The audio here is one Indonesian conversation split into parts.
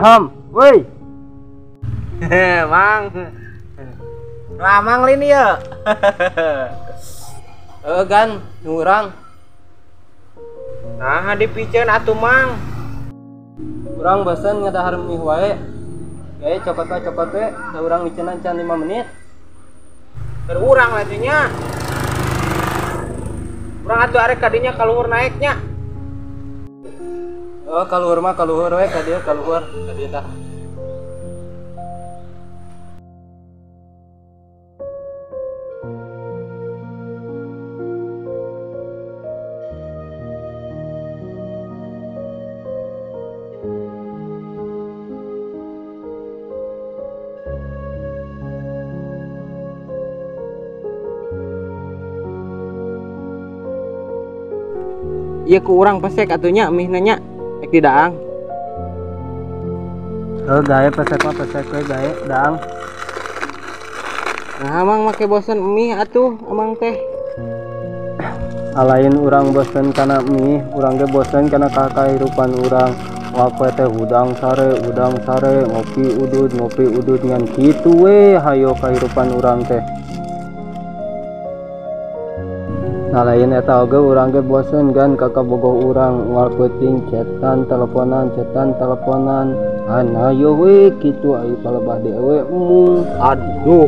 Paham, woi. Mang. Lamang lini ya. Gan, urang. Nah, dipiceun atuh Mang. Urang bosen ngadahar mie wae. Gae copot we, da urang micenan can 5 menit. Keur urang lah nya. Urang atuh arek kadinya kaluhur naeknya. Oh, kaluhur mah kaluhur we ka dieu kaluhur ka dieu tah. Iya ku urang pesek atunya mih nanya ek di daang. Gae pesek mah pesek we gae daang. Nah, Amang make bosen mie atuh Amang teh. Alain urang bosen kana mie, urang ge bosen kana kahirupan urang. Wape teh udang sare, ngopi udud ngan kitu we hayo kahirupan urang teh. Nah lain eta oge urang ge bosen gan kakak bogoh urang ngal peuting cetan teleponan hayo we kitu aya palebah dewe Aduh,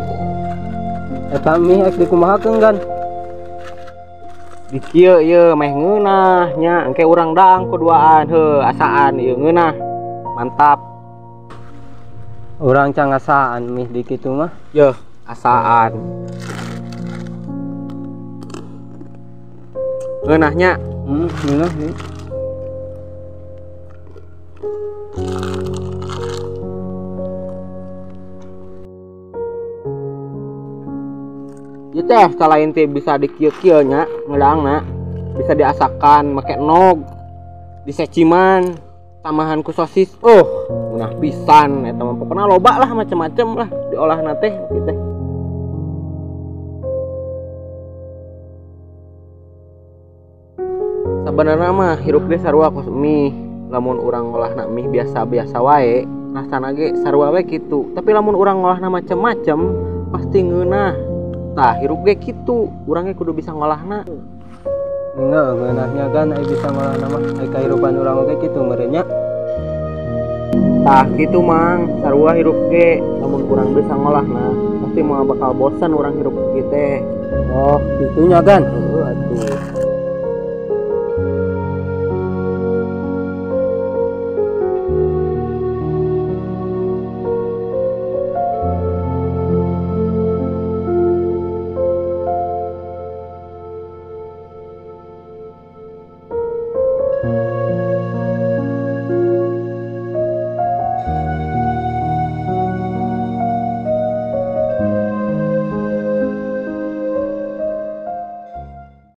eta mih ek dikumahakeun gan di kieu ieu meh ngeunah nya engke urang daang kuduaan heuh asaan ieu ngeunah. Mantap. urang can ngasaan mih di kitu mah Yeuh, asaan. Ngeunahnya ngeunah sih. ieu teh selain teh bisa di kieu-kieu nya ngeudangna bisa diasakan make nog diseciman tambahan ku sosis. Ngeunah pisan eta mah pokona loba lah macem-macem lah diolahna teh kitu teh. Sabenerna mah hirup ge sarua kos mie. Lamun urang ngolahna mie biasa-biasa wae, rasana ge sarua we kitu. Tapi lamun urang ngolahna macem-macem, pasti ngeunah. Tah, hirup ge kitu. Urang ge kudu bisa ngolahna. Ngeunahnya gan aya bisa ngolahna mah aya kahirupan urang oge kitu meureun nya. Tah, kitu Mang. Sarua hirup ge lamun urang bisa ngolahna, pasti moal bakal bosan urang hirup kitu teh. Oh, kitunya gan. Heuh atuh.